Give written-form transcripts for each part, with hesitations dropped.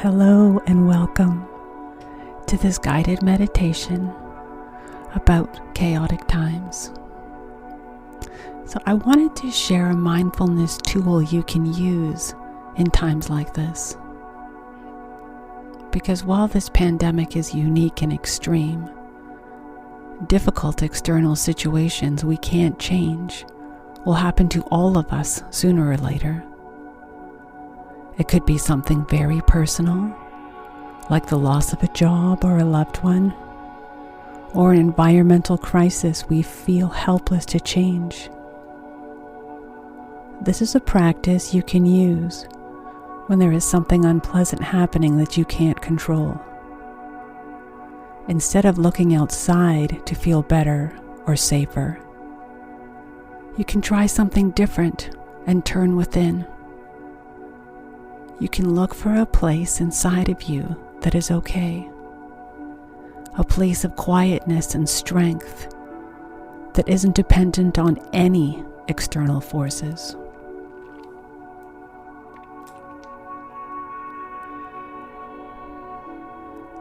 Hello and welcome to this guided meditation about chaotic times. So I wanted to share a mindfulness tool you can use in times like this. Because while this pandemic is unique and extreme, difficult external situations we can't change will happen to all of us sooner or later. It could be something very personal, like the loss of a job or a loved one, or an environmental crisis we feel helpless to change. This is a practice you can use when there is something unpleasant happening that you can't control. Instead of looking outside to feel better or safer, you can try something different and turn within. You can look for a place inside of you that is okay, a place of quietness and strength that isn't dependent on any external forces.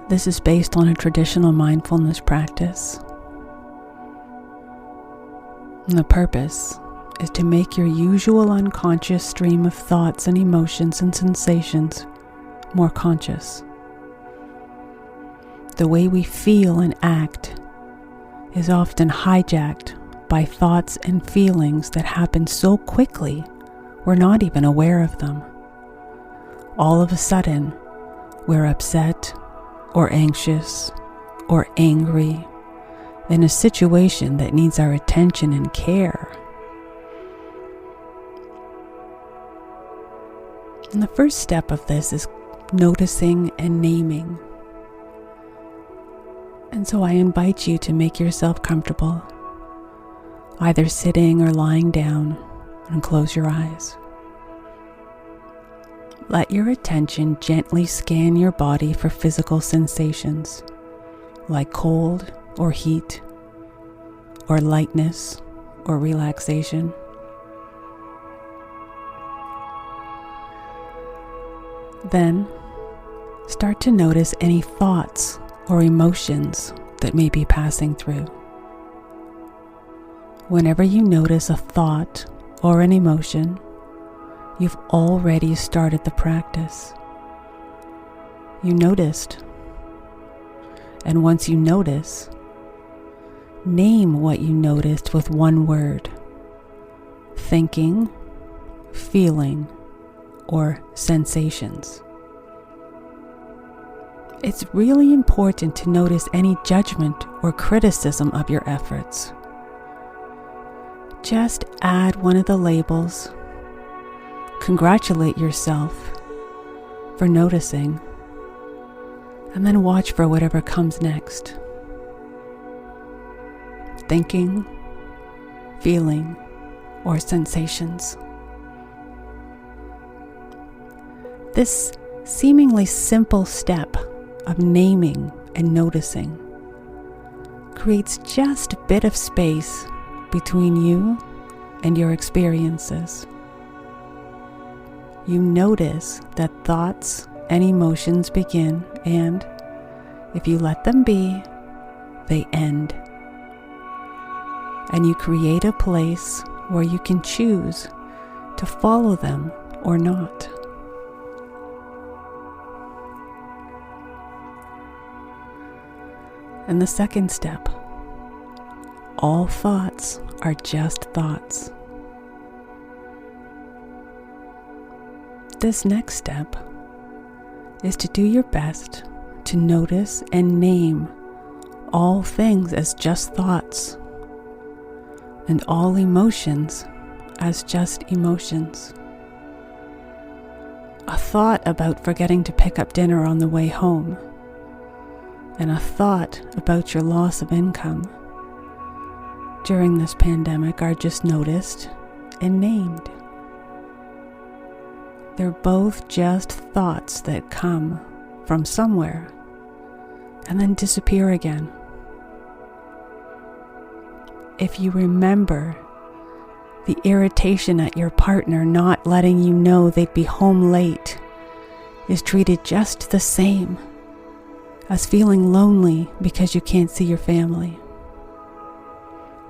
This is based on a traditional mindfulness practice. And the purpose is to make your usual unconscious stream of thoughts and emotions and sensations more conscious. The way we feel and act is often hijacked by thoughts and feelings that happen so quickly we're not even aware of them. All of a sudden, we're upset or anxious or angry in a situation that needs our attention and care. And the first step of this is noticing and naming. And so I invite you to make yourself comfortable, either sitting or lying down, and close your eyes. Let your attention gently scan your body for physical sensations, like cold or heat, or lightness or relaxation. Then, start to notice any thoughts or emotions that may be passing through. Whenever you notice a thought or an emotion, you've already started the practice. You noticed. And once you notice, name what you noticed with one word: thinking, feeling, or sensations. It's really important to notice any judgment or criticism of your efforts. Just add one of the labels. Congratulate yourself for noticing, and then watch for whatever comes next. Thinking, feeling, or sensations. This seemingly simple step of naming and noticing creates just a bit of space between you and your experiences. You notice that thoughts and emotions begin, and if you let them be, they end. And you create a place where you can choose to follow them or not. And the second step: all thoughts are just thoughts. This next step is to do your best to notice and name all things as just thoughts, and all emotions as just emotions. A thought about forgetting to pick up dinner on the way home, and a thought about your loss of income during this pandemic are just noticed and named. They're both just thoughts that come from somewhere and then disappear again. If you remember the irritation at your partner not letting you know they'd be home late is treated just the same as feeling lonely because you can't see your family.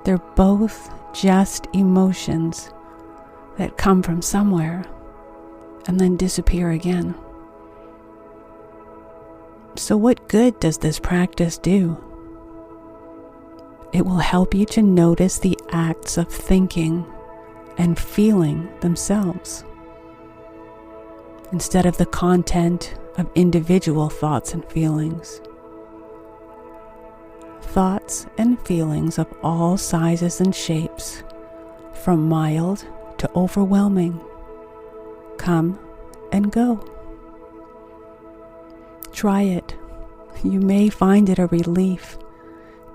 They're both just emotions that come from somewhere and then disappear again. So what good does this practice do? It will help you to notice the acts of thinking and feeling themselves, instead of the content of individual thoughts and feelings. Thoughts and feelings of all sizes and shapes, from mild to overwhelming, come and go. Try it. You may find it a relief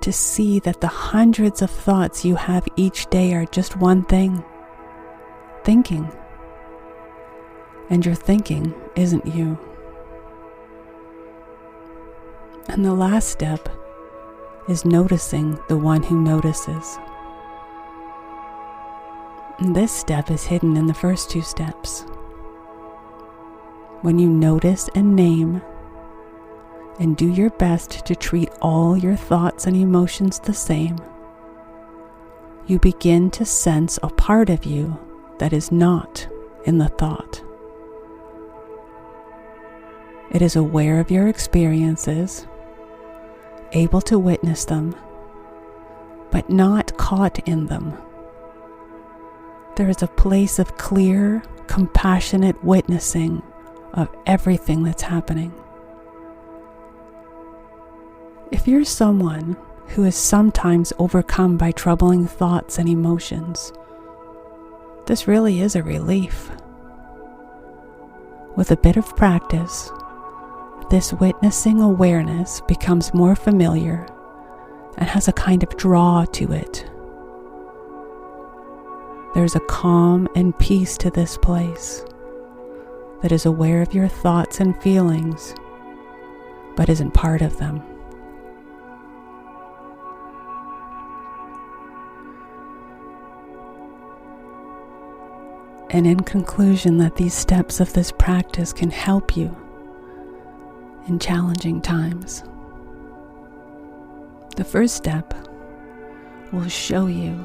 to see that the hundreds of thoughts you have each day are just one thing: thinking. And your thinking isn't you. And the last step is noticing the one who notices. And this step is hidden in the first two steps. When you notice and name, and do your best to treat all your thoughts and emotions the same, you begin to sense a part of you that is not in the thought. It is aware of your experiences, able to witness them, but not caught in them. There is a place of clear, compassionate witnessing of everything that's happening. If you're someone who is sometimes overcome by troubling thoughts and emotions, this really is a relief. With a bit of practice, this witnessing awareness becomes more familiar and has a kind of draw to it. There's a calm and peace to this place that is aware of your thoughts and feelings, but isn't part of them. And in conclusion, that these steps of this practice can help you in challenging times. The first step will show you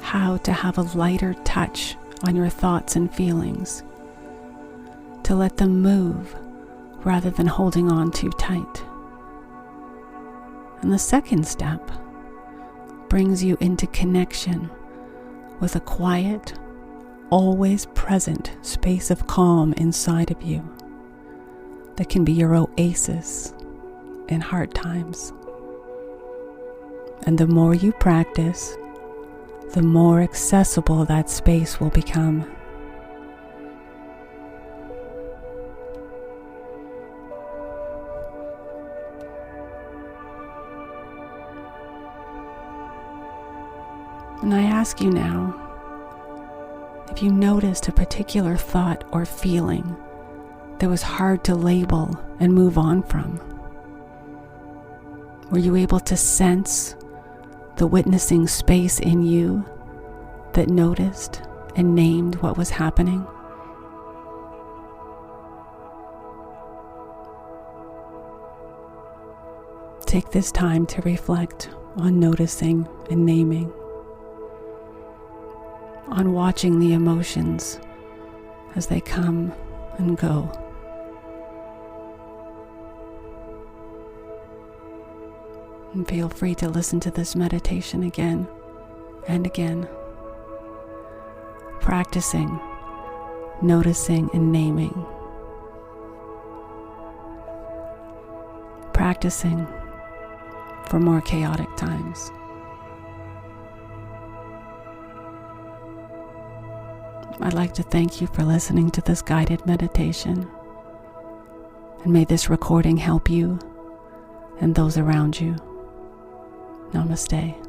how to have a lighter touch on your thoughts and feelings, to let them move rather than holding on too tight. And the second step brings you into connection with a quiet, always present space of calm inside of you that can be your oasis in hard times. And the more you practice, the more accessible that space will become. And I ask you now, if you noticed a particular thought or feeling that was hard to label and move on from, were you able to sense the witnessing space in you that noticed and named what was happening? Take this time to reflect on noticing and naming, on watching the emotions as they come and go. And feel free to listen to this meditation again and again, practicing, noticing, and naming. Practicing for more chaotic times. I'd like to thank you for listening to this guided meditation, and may this recording help you and those around you. Namaste.